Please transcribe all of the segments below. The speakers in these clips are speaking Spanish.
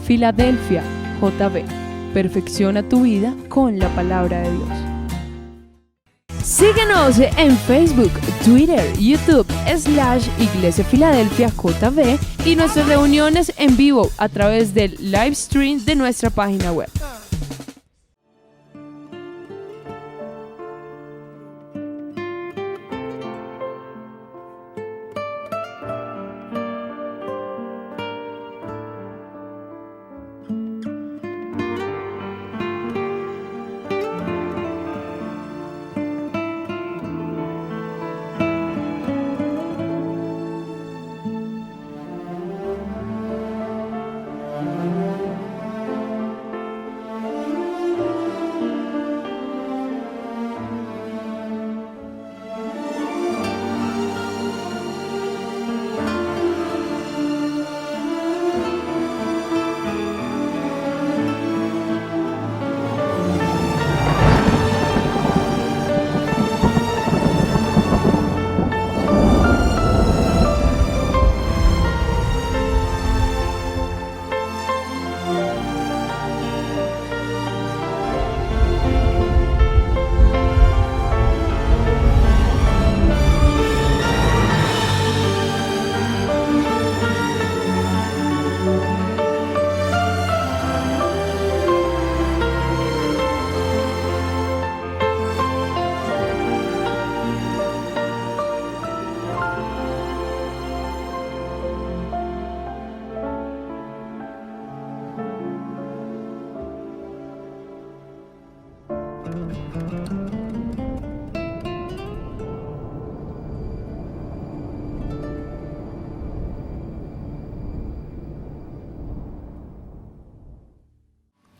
Filadelfia, JB. Perfecciona tu vida con la palabra de Dios. Síguenos en Facebook, Twitter, YouTube, /Iglesia Filadelfia JB y nuestras reuniones en vivo a través del live stream de nuestra página web.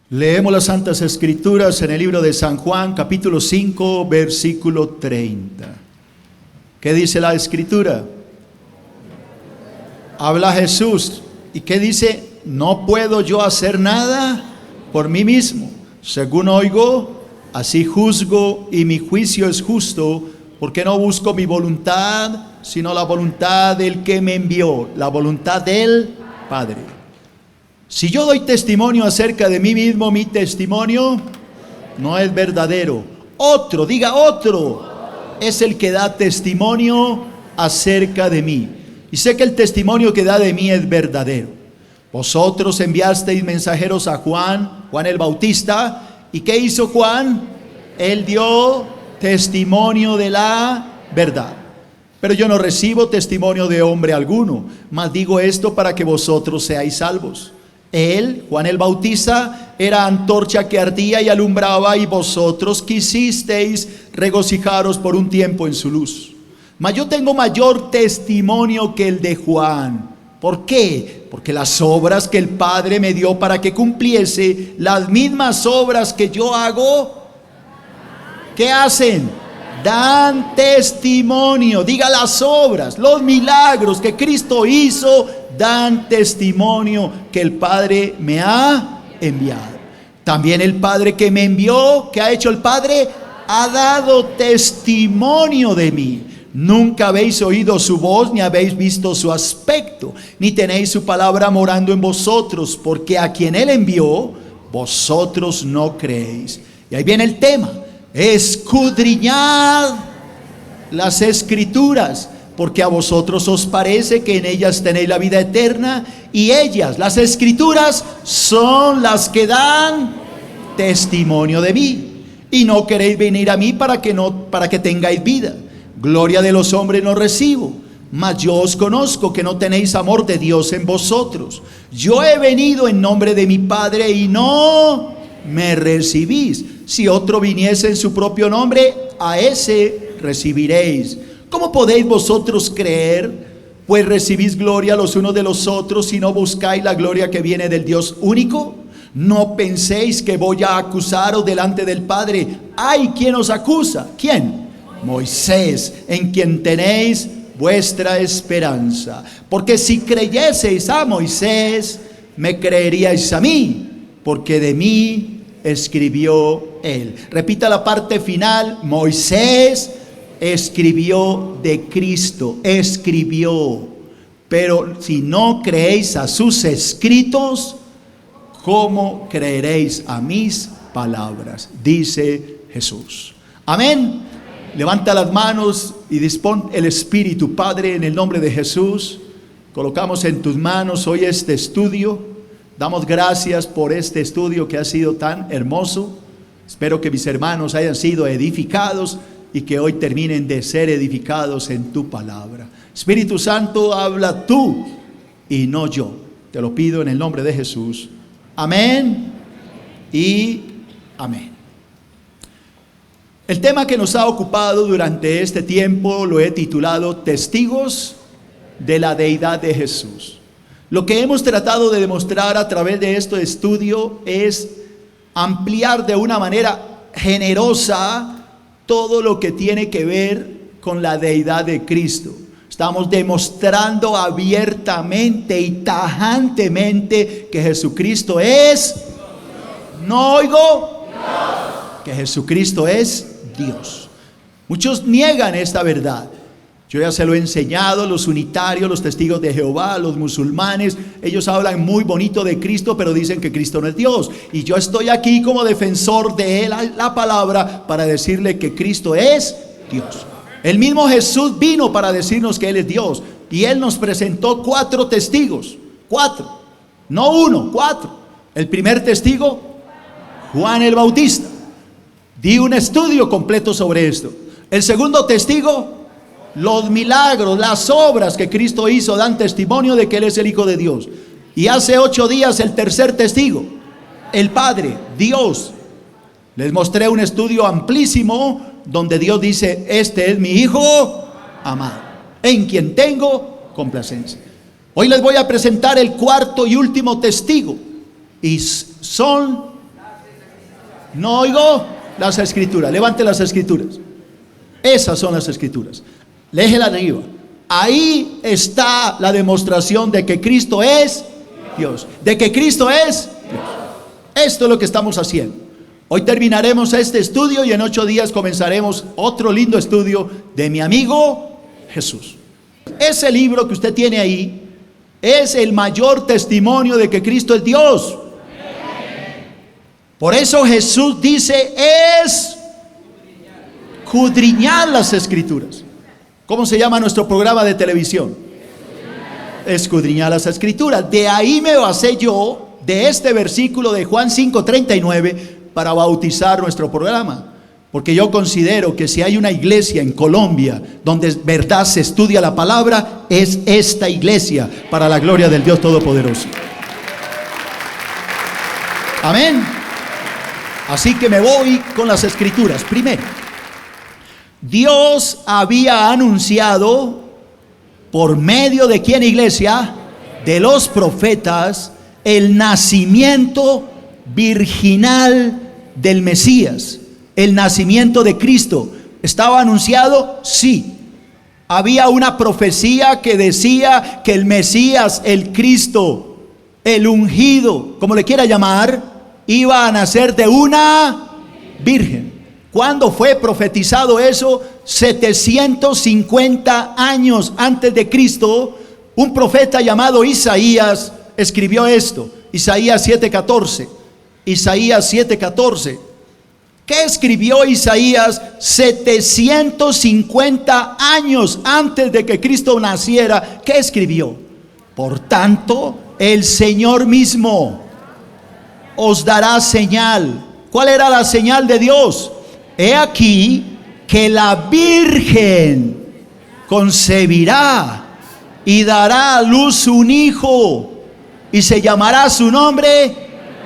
Leemos las Santas Escrituras en el libro de San Juan, capítulo 5, versículo 30. ¿Qué dice la Escritura? Habla Jesús. ¿Y qué dice? No puedo yo hacer nada por mí mismo. Según oigo, así juzgo, y mi juicio es justo, porque no busco mi voluntad, sino la voluntad del que me envió, la voluntad del Padre. Si yo doy testimonio acerca de mí mismo, mi testimonio no es verdadero. Otro, diga otro, es el que da testimonio acerca de mí. Y sé que el testimonio que da de mí es verdadero. Vosotros enviasteis mensajeros a Juan el Bautista. ¿Y qué hizo Juan? Él dio testimonio de la verdad. Pero yo no recibo testimonio de hombre alguno, mas digo esto para que vosotros seáis salvos. Él, Juan el Bautista, era antorcha que ardía y alumbraba, y vosotros quisisteis regocijaros por un tiempo en su luz. Mas yo tengo mayor testimonio que el de Juan. ¿Por qué? Porque las obras que el Padre me dio para que cumpliese, las mismas obras que yo hago, ¿qué hacen? Dan testimonio. Diga, las obras, los milagros que Cristo hizo, dan testimonio que el Padre me ha enviado. También el Padre que me envió, ¿qué ha hecho el Padre? Ha dado testimonio de mí. Nunca habéis oído su voz, ni habéis visto su aspecto, ni tenéis su palabra morando en vosotros, porque a quien Él envió, vosotros no creéis. Y ahí viene el tema: escudriñad las Escrituras, porque a vosotros os parece que en ellas tenéis la vida eterna, y ellas, las Escrituras, son las que dan testimonio de mí. Y no queréis venir a mí para que tengáis vida. Gloria de los hombres no recibo, mas yo os conozco que no tenéis amor de Dios en vosotros. Yo he venido en nombre de mi Padre y no me recibís. Si otro viniese en su propio nombre, a ese recibiréis. ¿Cómo podéis vosotros creer? Pues recibís gloria los unos de los otros, si no buscáis la gloria que viene del Dios único. No penséis que voy a acusaros delante del Padre. ¿Hay quien os acusa? ¿Quién? Moisés, en quien tenéis vuestra esperanza. Porque si creyeseis a Moisés, me creeríais a mí, porque de mí escribió él. Repita la parte final: Moisés escribió de Cristo, escribió. Pero si no creéis a sus escritos, ¿cómo creeréis a mis palabras? Dice Jesús. Amén. Levanta las manos y dispón el Espíritu. Padre, en el nombre de Jesús, colocamos en tus manos hoy este estudio. Damos gracias por este estudio que ha sido tan hermoso. Espero que mis hermanos hayan sido edificados y que hoy terminen de ser edificados en tu palabra. Espíritu Santo, habla tú y no yo. Te lo pido en el nombre de Jesús. Amén y amén. El tema que nos ha ocupado durante este tiempo lo he titulado Testigos de la Deidad de Jesús. Lo que hemos tratado de demostrar a través de este estudio es ampliar de una manera generosa todo lo que tiene que ver con la deidad de Cristo. Estamos demostrando abiertamente y tajantemente que Jesucristo es, no oigo, que Jesucristo es Dios. Muchos niegan esta verdad. Yo ya se lo he enseñado, los unitarios, los testigos de Jehová, los musulmanes, ellos hablan muy bonito de Cristo, pero dicen que Cristo no es Dios. Y yo estoy aquí como defensor de la palabra para decirle que Cristo es Dios. El mismo Jesús vino para decirnos que Él es Dios. Y Él nos presentó 4 testigos. 4, no 1, 4. El primer testigo, Juan el Bautista. Di un estudio completo sobre esto. El segundo testigo, los milagros, las obras que Cristo hizo dan testimonio de que Él es el Hijo de Dios. Y hace 8 días el tercer testigo, el Padre, Dios. Les mostré un estudio amplísimo donde Dios dice: este es mi Hijo amado, en quien tengo complacencia. Hoy les voy a presentar el cuarto y último testigo. Y son, no oigo, las Escrituras. Levante las Escrituras. Esas son las Escrituras. Léjela arriba. Ahí está la demostración de que Cristo es Dios. De que Cristo es Dios. Esto es lo que estamos haciendo. Hoy terminaremos este estudio y en 8 días comenzaremos otro lindo estudio de mi amigo Jesús. Ese libro que usted tiene ahí es el mayor testimonio de que Cristo es Dios. Por eso Jesús dice: escudriñad las Escrituras. ¿Cómo se llama nuestro programa de televisión? Escudriñad las Escrituras. De ahí me basé yo, de este versículo de Juan 5:39, para bautizar nuestro programa. Porque yo considero que si hay una iglesia en Colombia donde en verdad se estudia la palabra, es esta iglesia, para la gloria del Dios Todopoderoso. Amén. Así que me voy con las Escrituras. Primero, Dios había anunciado por medio de ¿quién, iglesia? De los profetas, el nacimiento virginal del Mesías, el nacimiento de Cristo. ¿Estaba anunciado? Sí. Había una profecía que decía que el Mesías, el Cristo, el ungido, como le quiera llamar, iba a nacer de una virgen. ¿Cuándo fue profetizado eso? 750 años antes de Cristo. Un profeta llamado Isaías escribió esto. Isaías 7:14. Isaías 7:14. ¿Qué escribió Isaías 750 años antes de que Cristo naciera? ¿Qué escribió? Por tanto, el Señor mismo os dará señal. ¿Cuál era la señal de Dios? He aquí que la Virgen concebirá y dará a luz un hijo, y se llamará su nombre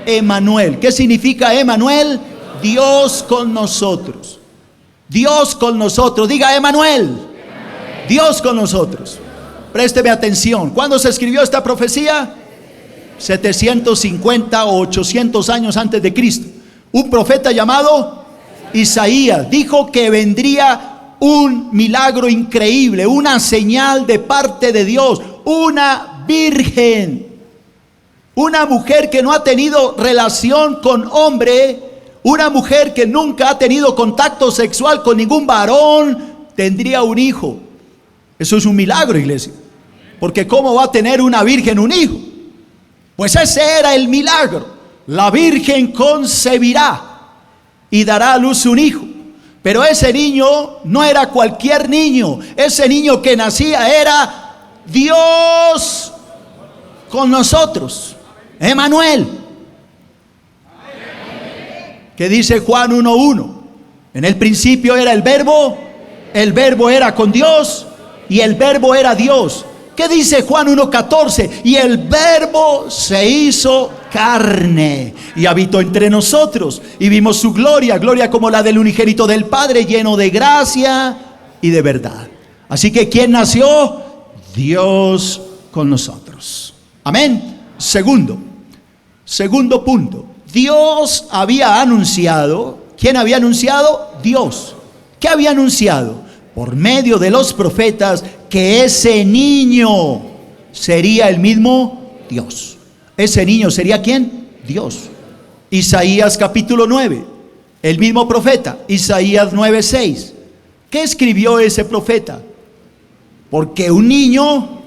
Emmanuel. ¿Qué significa Emmanuel? Dios con nosotros. Dios con nosotros. Diga Emmanuel. Dios con nosotros. Présteme atención. ¿Cuándo se escribió esta profecía? 750 o 800 años antes de Cristo. Un profeta llamado Isaías dijo que vendría un milagro increíble, una señal de parte de Dios, una virgen, una mujer que no ha tenido relación con hombre, una mujer que nunca ha tenido contacto sexual con ningún varón, tendría un hijo. Eso es un milagro, iglesia, porque ¿cómo va a tener una virgen un hijo? Pues ese era el milagro. la Virgen concebirá y dará a luz un hijo. Pero ese niño no era cualquier niño. Ese niño que nacía era Dios con nosotros, Emmanuel. ¿Qué dice Juan 1:1? En el principio era el verbo era con Dios y el verbo era Dios. ¿Qué dice Juan 1:14? Y el verbo se hizo carne y habitó entre nosotros y vimos su gloria, gloria como la del unigénito del Padre, lleno de gracia y de verdad. Así que ¿quién nació? Dios con nosotros. Amén. Segundo punto. Dios había anunciado. ¿Quién había anunciado? Dios. ¿Qué había anunciado? Por medio de los profetas, que ese niño sería el mismo Dios. ¿Ese niño sería quién? Dios. Isaías capítulo 9, el mismo profeta, Isaías 9:6. ¿Qué escribió ese profeta? Porque un niño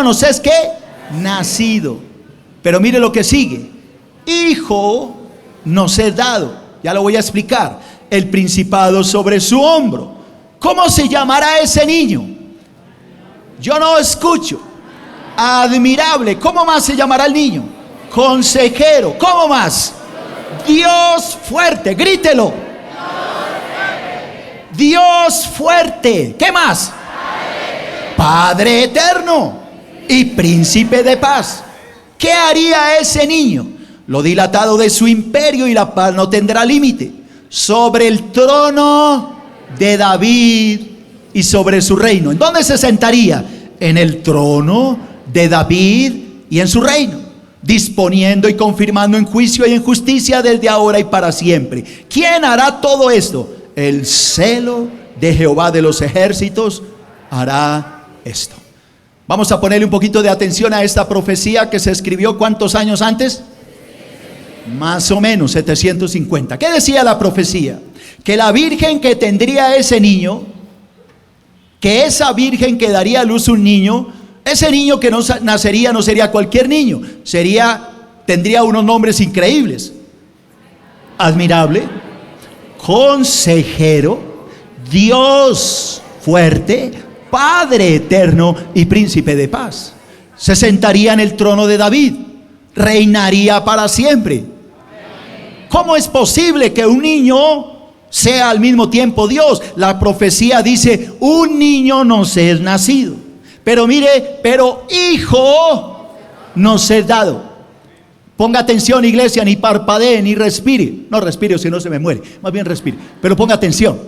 nos es ¿qué? Nacido. Pero mire lo que sigue. Hijo nos es dado. Ya lo voy a explicar. El principado sobre su hombro. ¿Cómo se llamará ese niño? Yo no escucho. Admirable. ¿Cómo más se llamará el niño? Consejero. ¿Cómo más? Dios fuerte. Grítelo. Dios fuerte. ¿Qué más? Padre eterno y príncipe de paz. ¿Qué haría ese niño? Lo dilatado de su imperio y la paz no tendrá límite. Sobre el trono de David y sobre su reino. ¿En dónde se sentaría? En el trono de David y en su reino, disponiendo y confirmando en juicio y en justicia desde ahora y para siempre. ¿Quién hará todo esto? El celo de Jehová de los ejércitos hará esto. Vamos a ponerle un poquito de atención a esta profecía que se escribió ¿cuántos años antes? Más o menos 750. ¿Qué decía la profecía? Que la virgen que tendría ese niño, que esa virgen que daría a luz un niño, ese niño que no nacería no sería cualquier niño, tendría unos nombres increíbles: admirable, consejero, Dios fuerte, Padre eterno y príncipe de paz. Se sentaría en el trono de David, reinaría para siempre. ¿Cómo es posible que un niño sea al mismo tiempo Dios? La profecía dice: un niño nos es nacido. Pero mire, pero hijo nos es dado. Ponga atención, iglesia, ni parpadee ni respire. No respire, si no se me muere. Más bien respire, pero ponga atención.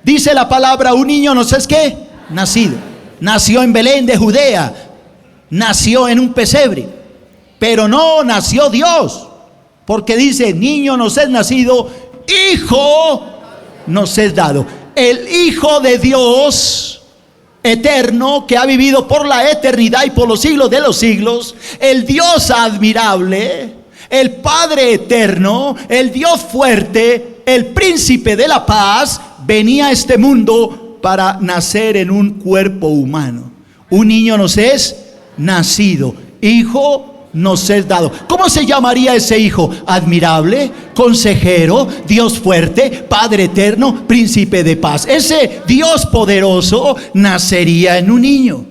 Dice la palabra: un niño nos es ¿qué? Nacido. Nació en Belén de Judea. Nació en un pesebre. Pero no nació Dios. Porque dice: niño nos es nacido, hijo nos es dado. El Hijo de Dios eterno, que ha vivido por la eternidad y por los siglos de los siglos, el Dios admirable, el Padre eterno, el Dios fuerte, el príncipe de la paz, venía a este mundo para nacer en un cuerpo humano. Un niño nos es nacido, hijo nos es dado. ¿Cómo se llamaría ese hijo? Admirable, consejero, Dios fuerte, Padre eterno, príncipe de paz. Ese Dios poderoso nacería en un niño.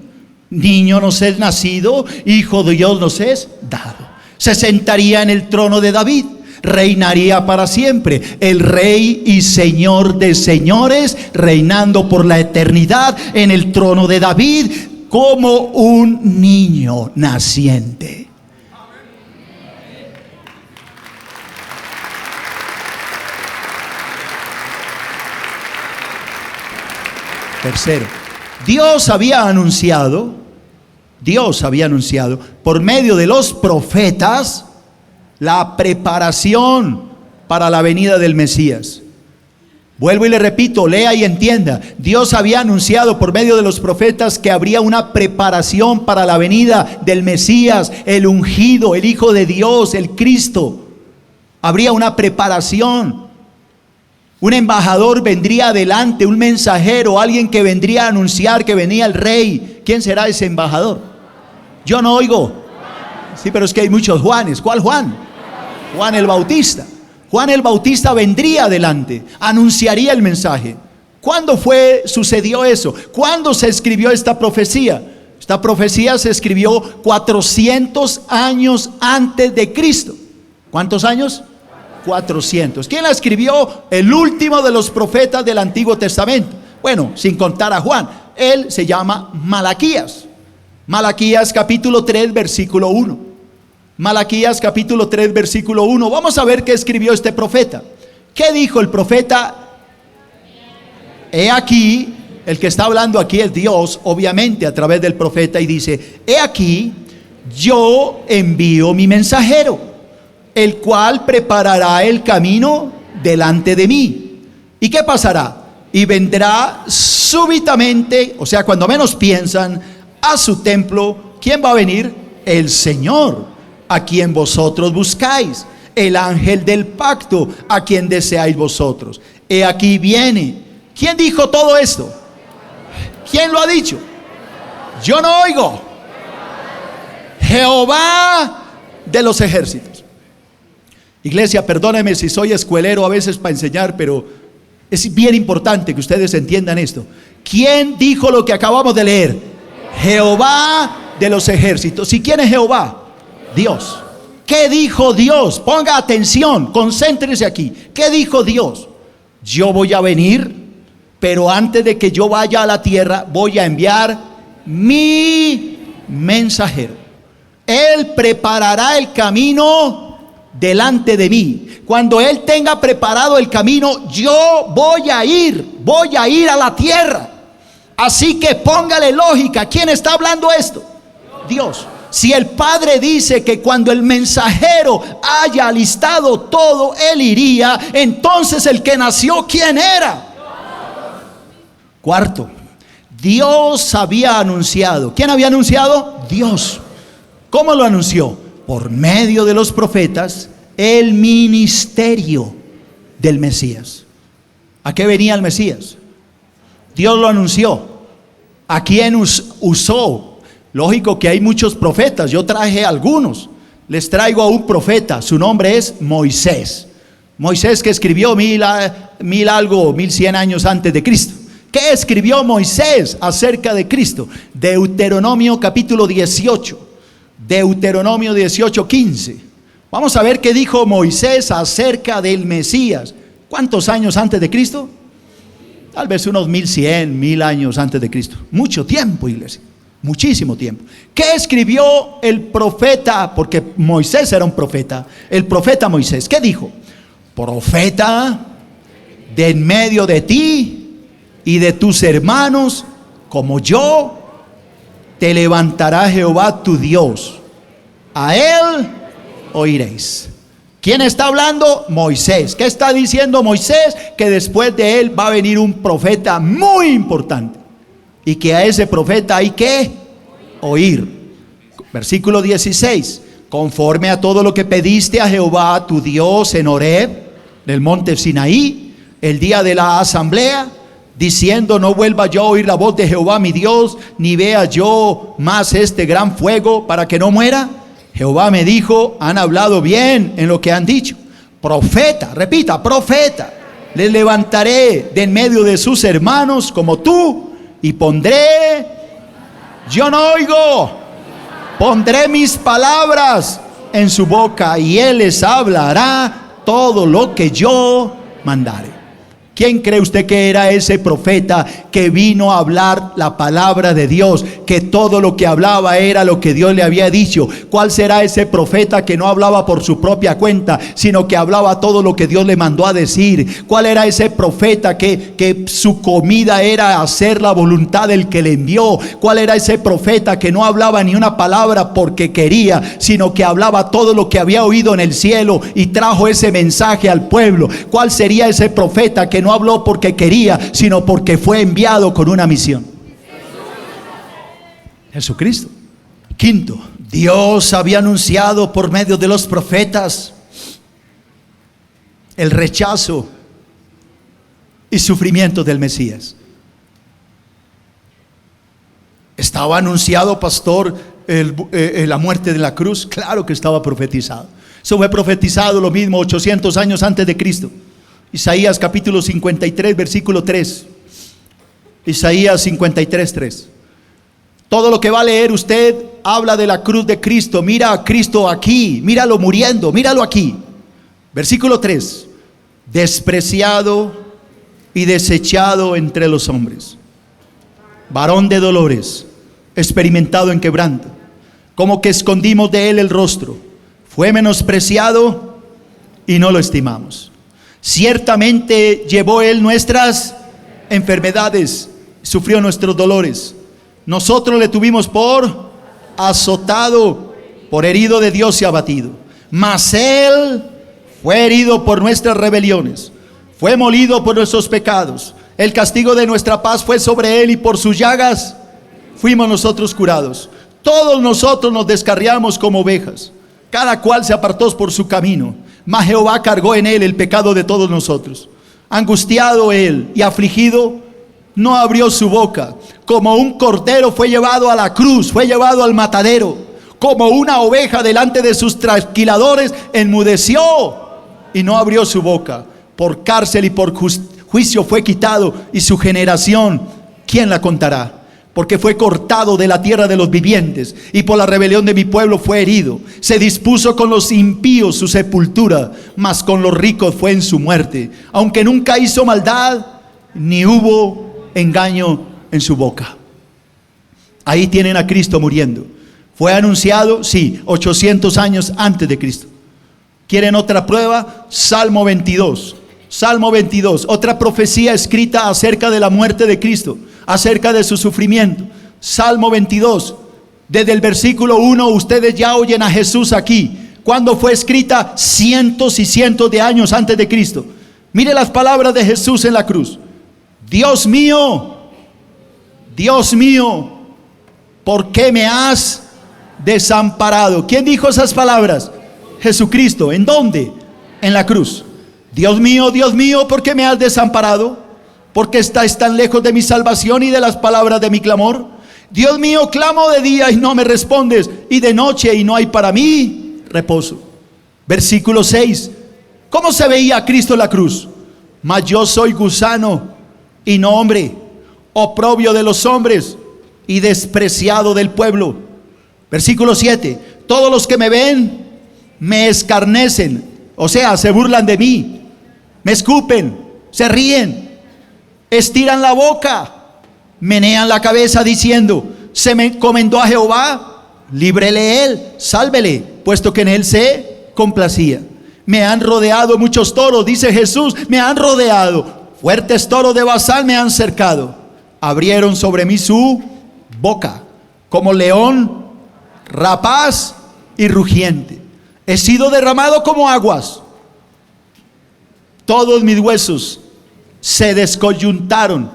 Niño nos es nacido, hijo de Dios nos es dado. Se sentaría en el trono de David, reinaría para siempre. El Rey y Señor de señores, reinando por la eternidad en el trono de David, como un niño naciente. Tercero, Dios había anunciado por medio de los profetas la preparación para la venida del Mesías. Vuelvo y le repito, lea y entienda. Dios había anunciado por medio de los profetas que habría una preparación para la venida del Mesías, el ungido, el Hijo de Dios, el Cristo. Habría una preparación. Un embajador vendría adelante, un mensajero, alguien que vendría a anunciar que venía el rey. ¿Quién será ese embajador? Yo no oigo. Sí, pero es que hay muchos Juanes. ¿Cuál Juan? Juan el Bautista. Juan el Bautista vendría adelante, anunciaría el mensaje. ¿Cuándo sucedió eso? ¿Cuándo se escribió esta profecía? Esta profecía se escribió 400 años antes de Cristo. ¿Cuántos años? 400. ¿Quién la escribió? El último de los profetas del Antiguo Testamento. Bueno, sin contar a Juan. Él se llama Malaquías. Malaquías capítulo 3, versículo 1. Malaquías capítulo 3, versículo 1. Vamos a ver qué escribió este profeta. ¿Qué dijo el profeta? He aquí, el que está hablando aquí es Dios, obviamente a través del profeta, y dice: he aquí, yo envío mi mensajero, el cual preparará el camino delante de mí. ¿Y qué pasará? Y vendrá súbitamente, o sea, cuando menos piensan, a su templo. ¿Quién va a venir? El Señor, a quien vosotros buscáis, el ángel del pacto, a quien deseáis vosotros. He aquí viene. ¿Quién dijo todo esto? ¿Quién lo ha dicho? Yo no oigo. Jehová de los ejércitos. Iglesia, perdónenme si soy escuelero a veces para enseñar, pero es bien importante que ustedes entiendan esto. ¿Quién dijo lo que acabamos de leer? Jehová de los ejércitos. ¿Y quién es Jehová? Dios. ¿Qué dijo Dios? Ponga atención, concéntrese aquí. ¿Qué dijo Dios? Yo voy a venir, pero antes de que yo vaya a la tierra, voy a enviar mi mensajero. Él preparará el camino delante de mí. Cuando Él tenga preparado el camino, yo voy a ir a la tierra. Así que póngale lógica. ¿Quién está hablando esto? Dios. Si el Padre dice que cuando el mensajero haya alistado todo, Él iría, entonces el que nació, ¿quién era? Cuarto, Dios había anunciado. ¿Quién había anunciado? Dios. ¿Cómo lo anunció? Por medio de los profetas, el ministerio del Mesías. ¿A qué venía el Mesías? Dios lo anunció. ¿A quién usó? Lógico que hay muchos profetas. Yo traje algunos. Les traigo a un profeta. Su nombre es Moisés. Moisés, que escribió 1100 años antes de Cristo. ¿Qué escribió Moisés acerca de Cristo? Deuteronomio capítulo 18. Deuteronomio 18:15. Vamos a ver qué dijo Moisés acerca del Mesías. ¿Cuántos años antes de Cristo? Tal vez unos 1100, 1000 años antes de Cristo. Mucho tiempo, iglesia. Muchísimo tiempo. ¿Qué escribió el profeta? Porque Moisés era un profeta. El profeta Moisés, ¿qué dijo? Profeta de en medio de ti y de tus hermanos, como yo, te levantará Jehová tu Dios. A Él oiréis. ¿Quién está hablando? Moisés. ¿Qué está diciendo Moisés? Que después de él va a venir un profeta muy importante. Y que a ese profeta hay que oír. Versículo 16. Conforme a todo lo que pediste a Jehová tu Dios en Horeb, del monte Sinaí, el día de la asamblea, diciendo: no vuelva yo a oír la voz de Jehová mi Dios, ni vea yo más este gran fuego para que no muera. Jehová me dijo: han hablado bien en lo que han dicho. Profeta, repita, profeta, les levantaré de en medio de sus hermanos como tú, y pondré, yo no oigo, pondré mis palabras en su boca, y él les hablará todo lo que yo mandare. ¿Quién cree usted que era ese profeta que vino a hablar la palabra de Dios? Que todo lo que hablaba era lo que Dios le había dicho. ¿Cuál será ese profeta que no hablaba por su propia cuenta, sino que hablaba todo lo que Dios le mandó a decir? ¿Cuál era ese profeta que su comida era hacer la voluntad del que le envió? ¿Cuál era ese profeta que no hablaba ni una palabra porque quería, sino que hablaba todo lo que había oído en el cielo y trajo ese mensaje al pueblo? ¿Cuál sería ese profeta que no habló porque quería, sino porque fue enviado con una misión? Jesucristo. Quinto, Dios había anunciado por medio de los profetas el rechazo y sufrimiento del Mesías. Estaba anunciado, pastor, la muerte de la cruz? Claro que estaba profetizado. Eso fue profetizado lo mismo 800 años antes de Cristo. Isaías capítulo 53, versículo 3. Isaías 53, 3. Todo lo que va a leer usted habla de la cruz de Cristo. Mira a Cristo aquí, míralo muriendo, míralo aquí. Versículo 3. Despreciado y desechado entre los hombres, varón de dolores, experimentado en quebranto, como que escondimos de él el rostro. Fue menospreciado y no lo estimamos. Ciertamente llevó él nuestras enfermedades, sufrió nuestros dolores. Nosotros le tuvimos por azotado, por herido de Dios y abatido. Mas él fue herido por nuestras rebeliones, fue molido por nuestros pecados. El castigo de nuestra paz fue sobre él, y por sus llagas fuimos nosotros curados. Todos nosotros nos descarriamos como ovejas, cada cual se apartó por su camino, mas Jehová cargó en él el pecado de todos nosotros. Angustiado él y afligido, no abrió su boca. Como un cordero fue llevado a la cruz, fue llevado al matadero. Como una oveja delante de sus trasquiladores, enmudeció y no abrió su boca. Por cárcel y por juicio fue quitado, y su generación, ¿quién la contará? Porque fue cortado de la tierra de los vivientes, y por la rebelión de mi pueblo fue herido. Se dispuso con los impíos su sepultura, mas con los ricos fue en su muerte. Aunque nunca hizo maldad, ni hubo engaño en su boca. Ahí tienen a Cristo muriendo. Fue anunciado, sí, 800 años antes de Cristo. ¿Quieren otra prueba? Salmo 22. Salmo 22, otra profecía escrita acerca de la muerte de Cristo, acerca de su sufrimiento. Salmo 22, desde el versículo 1, ustedes ya oyen a Jesús aquí. ¿Cuándo fue escrita? Cientos y cientos de años antes de Cristo. Mire las palabras de Jesús en la cruz. Dios mío, ¿por qué me has desamparado? ¿Quién dijo esas palabras? Jesucristo. ¿En dónde? En la cruz. Dios mío, ¿por qué me has desamparado? ¿Por qué estás tan lejos de mi salvación y de las palabras de mi clamor? Dios mío, clamo de día y no me respondes, y de noche y no hay para mí reposo. Versículo 6. ¿Cómo se veía a Cristo en la cruz? Mas yo soy gusano y no hombre, oprobio de los hombres y despreciado del pueblo. Versículo 7. Todos los que me ven me escarnecen, o sea, se burlan de mí, me escupen, se ríen, estiran la boca, menean la cabeza diciendo: se me encomendó a Jehová, líbrele él, sálvele, puesto que en él se complacía. Me han rodeado muchos toros, dice Jesús, me han rodeado. Fuertes toros de Basán me han cercado. Abrieron sobre mí su boca, como león rapaz y rugiente. He sido derramado como aguas. Todos mis huesos se descoyuntaron.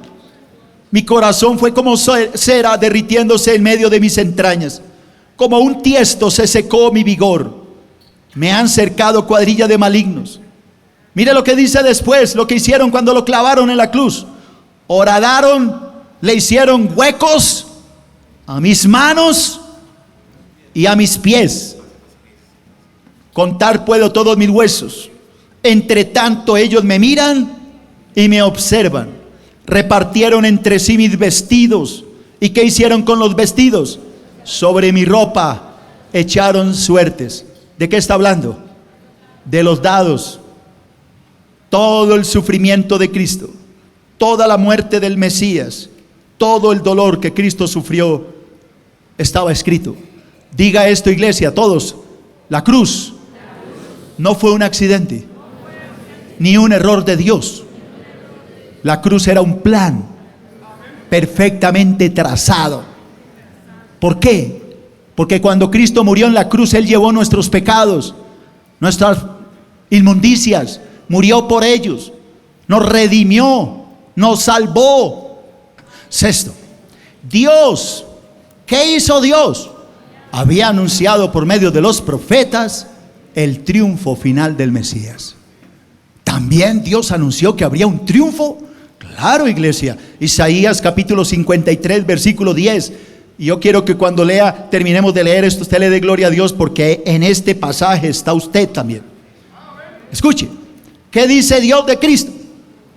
Mi corazón fue como cera derritiéndose en medio de mis entrañas. Como un tiesto se secó mi vigor. Me han cercado cuadrilla de malignos. Mire lo que dice después, lo que hicieron cuando lo clavaron en la cruz. Horadaron, le hicieron huecos a mis manos y a mis pies. Contar puedo todos mis huesos. Entre tanto ellos me miran y me observan. Repartieron entre sí mis vestidos. ¿Y qué hicieron con los vestidos? Sobre mi ropa echaron suertes. ¿De qué está hablando? De los dados. Todo el sufrimiento de Cristo, toda la muerte del Mesías, todo el dolor que Cristo sufrió estaba escrito. Diga esto, iglesia, todos: la cruz no fue un accidente, ni un error de Dios. La cruz era un plan perfectamente trazado. ¿Por qué? Porque cuando Cristo murió en la cruz, Él llevó nuestros pecados, nuestras inmundicias, murió por ellos, nos redimió, nos salvó. Sexto, Dios, ¿qué hizo Dios? Había anunciado por medio de los profetas el triunfo final del Mesías. También Dios anunció que habría un triunfo. Claro, iglesia. Isaías capítulo 53, versículo 10. Y yo quiero que cuando terminemos de leer esto, usted le dé gloria a Dios, porque en este pasaje está usted también. Escuche, ¿qué dice Dios de Cristo?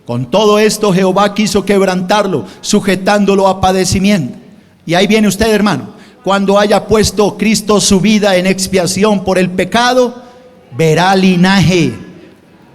Con todo esto Jehová quiso quebrantarlo, sujetándolo a padecimiento. Y ahí viene usted, hermano. Cuando haya puesto Cristo su vida en expiación por el pecado, verá linaje,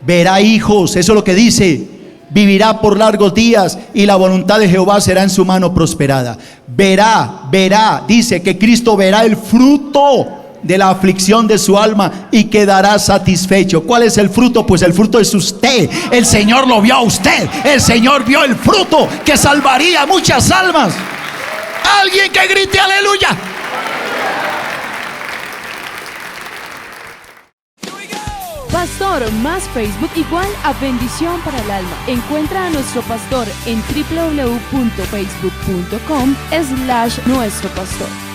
verá hijos. Eso es lo que dice. Vivirá por largos días y la voluntad de Jehová será en su mano prosperada. Verá, dice que Cristo verá el fruto de la aflicción de su alma y quedará satisfecho. ¿Cuál es el fruto? Pues el fruto es usted. El Señor lo vio a usted. El Señor vio el fruto que salvaría muchas almas. Alguien que grite aleluya. Pastor más Facebook igual a bendición para el alma. Encuentra a nuestro pastor en www.facebook.com/nuestropastor.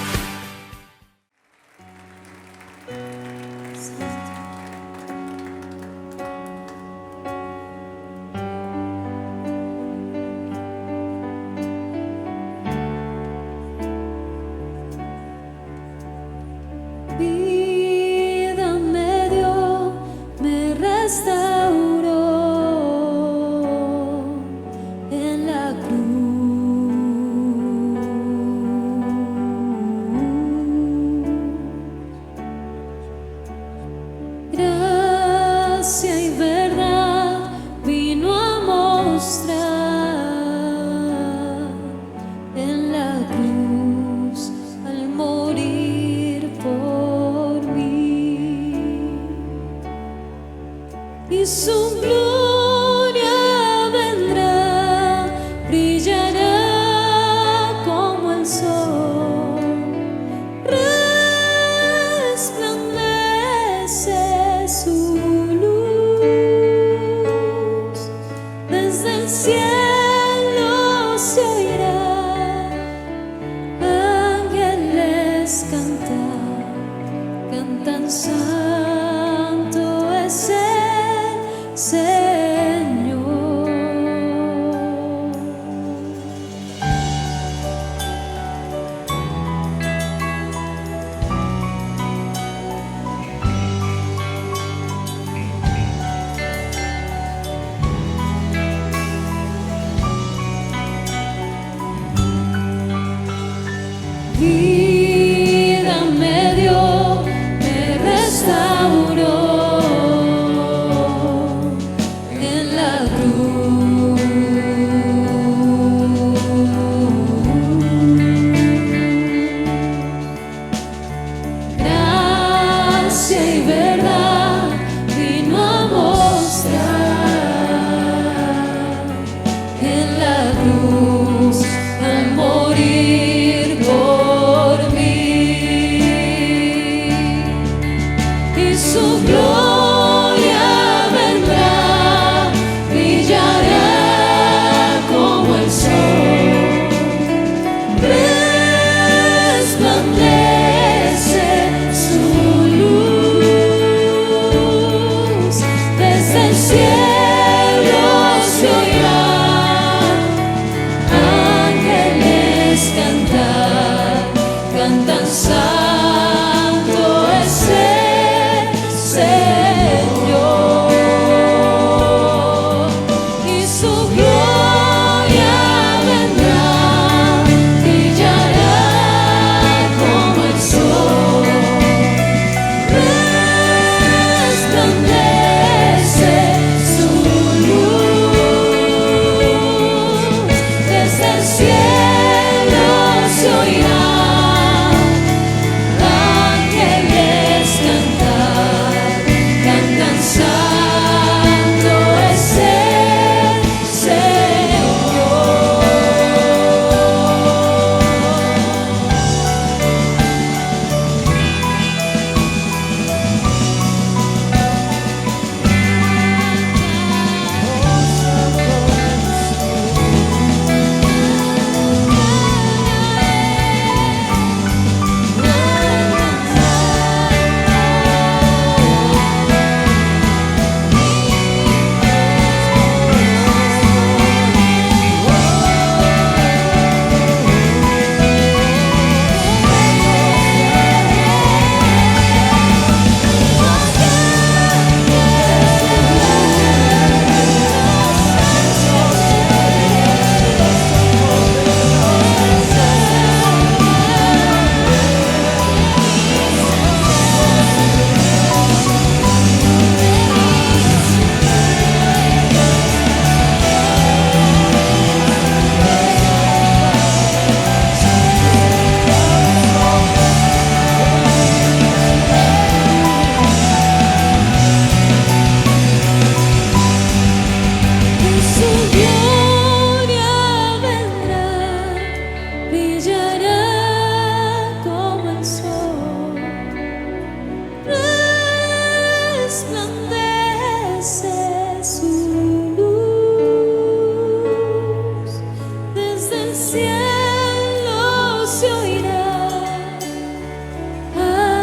cielo se oirá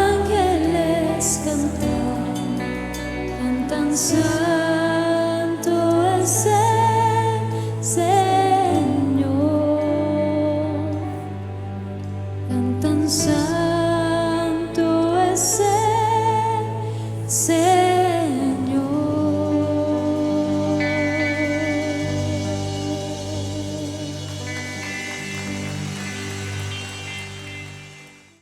ángeles cantar, cantan santo es el Señor, cantan santo.